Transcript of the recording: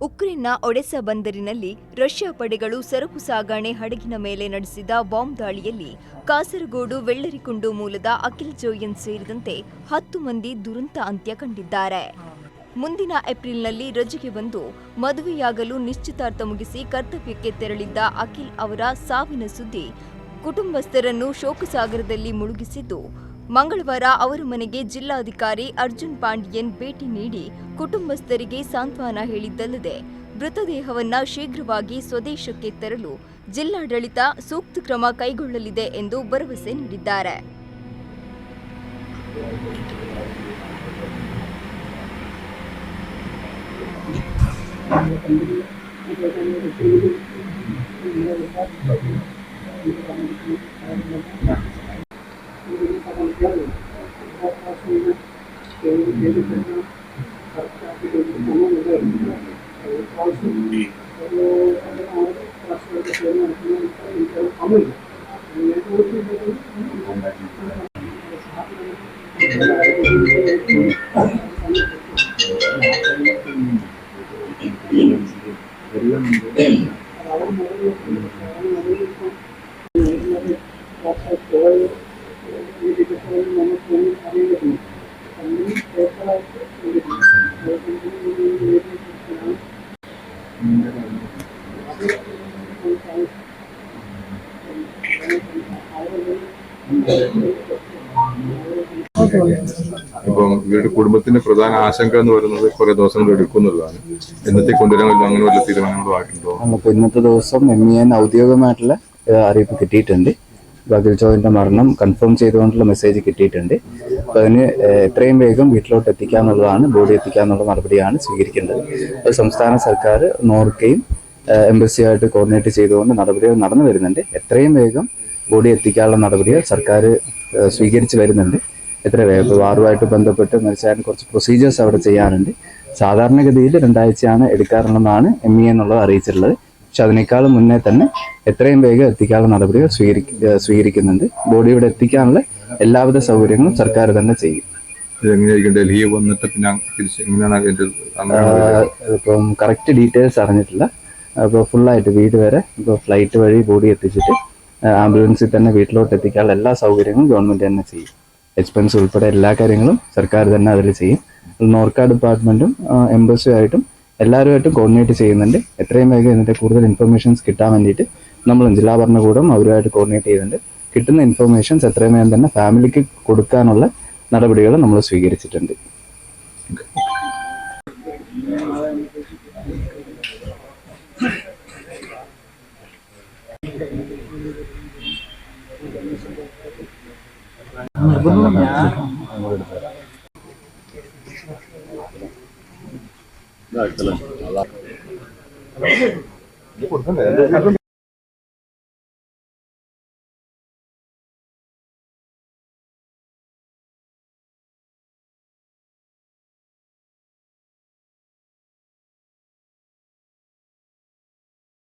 ಉಕ್ರೇನ್ನ ಒಡೆಸಾ ಬಂದರಿನಲ್ಲಿ ರಷ್ಯಾ ಪಡೆಗಳು ಸರಕು ಸಾಗಣೆ ಹಡಗಿನ ಮೇಲೆ ನಡೆಸಿದ ಬಾಂಬ್ ದಾಳಿಯಲ್ಲಿ ಕಾಸರಗೋಡು ವೆಳ್ಳರಿಕುಂಡು ಮೂಲದ ಅಖಿಲ್ ಜೋಯನ್ ಸೇರಿದಂತೆ 10 ಮಂದಿ ದುರಂತ ಅಂತ್ಯ ಕಂಡಿದ್ದಾರೆ. ಮುಂದಿನ ಏಪ್ರಿಲ್ನಲ್ಲಿ ರಜೆಗೆ ಬಂದು ಮದುವೆಯಾಗಲು ನಿಶ್ಚಿತಾರ್ಥ ಮುಗಿಸಿ ಕರ್ತವ್ಯಕ್ಕೆ ತೆರಳಿದ್ದ ಅಖಿಲ್ ಅವರ ಸಾವಿನ ಸುದ್ದಿ ಕುಟುಂಬಸ್ಥರನ್ನು ಶೋಕಸಾಗರದಲ್ಲಿ ಮುಳುಗಿಸಿದ್ದು, ಮಂಗಳವಾರ ಅವರ ಮನೆಗೆ ಜಿಲ್ಲಾಧಿಕಾರಿ ಅರ್ಜುನ್ ಪಾಂಡಿಯನ್ ಭೇಟಿ ನೀಡಿ ಕುಟುಂಬಸ್ಥರಿಗೆ ಸಾಂತ್ವನ ಹೇಳಿದ್ದಲ್ಲದೆ ಮೃತದೇಹವನ್ನ ಶೀಘ್ರವಾಗಿ ಸ್ವದೇಶಕ್ಕೆ ತರಲು ಜಿಲ್ಲಾಡಳಿತ ಸೂಕ್ತ ಕ್ರಮ ಕೈಗೊಳ್ಳಲಿದೆ ಎಂದು ಭರವಸೆ ನೀಡಿದ್ದಾರೆ. ഇപ്പം ഇവരുടെ കുടുംബത്തിന്റെ പ്രധാന ആശങ്ക എന്ന് പറയുന്നത് കുറെ ദിവസങ്ങൾ എടുക്കുന്നുള്ളതാണ്. എന്നത്തെ കൊണ്ടുവരാൻ അങ്ങനെ വല്ല തീരുമാനങ്ങളും ആയിട്ടുണ്ടോ? നമുക്ക് ഇന്നത്തെ ദിവസം MEN ഔദ്യോഗികമായിട്ടുള്ള അറിയിപ്പ് കിട്ടിയിട്ടുണ്ട്. അഖിൽ ജോയിന്റെ മരണം കൺഫേം ചെയ്തുകൊണ്ടുള്ള മെസ്സേജ് കിട്ടിയിട്ടുണ്ട്. അപ്പൊ അതിന് എത്രയും വേഗം വീട്ടിലോട്ട് എത്തിക്കാന്നുള്ളതാണ്, ബോഡി എത്തിക്കാന്നുള്ള നടപടിയാണ് സ്വീകരിക്കേണ്ടത്. അത് സംസ്ഥാന സർക്കാർ നോർക്കയും എംബസിയായിട്ട് കോർഡിനേറ്റ് ചെയ്തുകൊണ്ട് നടപടികൾ നടന്നു വരുന്നുണ്ട്. എത്രയും വേഗം ബോഡി എത്തിക്കാനുള്ള നടപടികൾ സർക്കാർ സ്വീകരിച്ചു വരുന്നുണ്ട്. എത്ര വേഗം വാറുമായിട്ട് ബന്ധപ്പെട്ട് മരിച്ചതിന് കുറച്ച് പ്രൊസീജിയേഴ്സ് അവിടെ ചെയ്യാനുണ്ട്. സാധാരണഗതിയിൽ 2 ആഴ്ചയാണ് എടുക്കാറുള്ളതെന്നാണ് MEN എന്നുള്ളത് അറിയിച്ചിട്ടുള്ളത്. പക്ഷെ അതിനേക്കാളും മുന്നേ തന്നെ എത്രയും വേഗം എത്തിക്കാനുള്ള നടപടികൾ സ്വീകരിക്കുന്നുണ്ട്. ബോഡി ഇവിടെ എത്തിക്കാനുള്ള എല്ലാവിധ സൗകര്യങ്ങളും സർക്കാർ തന്നെ ചെയ്യും. ഇപ്പം കറക്റ്റ് ഡീറ്റെയിൽസ് അറിഞ്ഞിട്ടില്ല. അപ്പോൾ ഫുള്ളായിട്ട് വീട് വരെ ഇപ്പോൾ ഫ്ലൈറ്റ് വഴി ബോഡി എത്തിച്ചിട്ട് ആംബുലൻസിൽ തന്നെ വീട്ടിലോട്ട് എത്തിക്കാനുള്ള എല്ലാ സൗകര്യങ്ങളും ഗവൺമെൻറ് തന്നെ ചെയ്യും. എക്സ്പെൻസ് ഉൾപ്പെടെ എല്ലാ കാര്യങ്ങളും സർക്കാർ തന്നെ അതിൽ ചെയ്യും. നോർക്ക ഡിപ്പാർട്ട്മെൻറ്റും എംബസിയുമായിട്ടും എല്ലാവരുമായിട്ടും കോർഡിനേറ്റ് ചെയ്യുന്നുണ്ട്. എത്രയും വേഗം ഇതിൻ്റെ കൂടുതൽ ഇൻഫർമേഷൻസ് കിട്ടാൻ വേണ്ടിയിട്ട് നമ്മളും ജില്ലാ ഭരണകൂടം അവരുമായിട്ട് കോർഡിനേറ്റ് ചെയ്യുന്നുണ്ട്. കിട്ടുന്ന ഇൻഫർമേഷൻസ് എത്രയും വേഗം തന്നെ ഫാമിലിക്ക് കൊടുക്കാനുള്ള നടപടികൾ നമ്മൾ സ്വീകരിച്ചിട്ടുണ്ട്.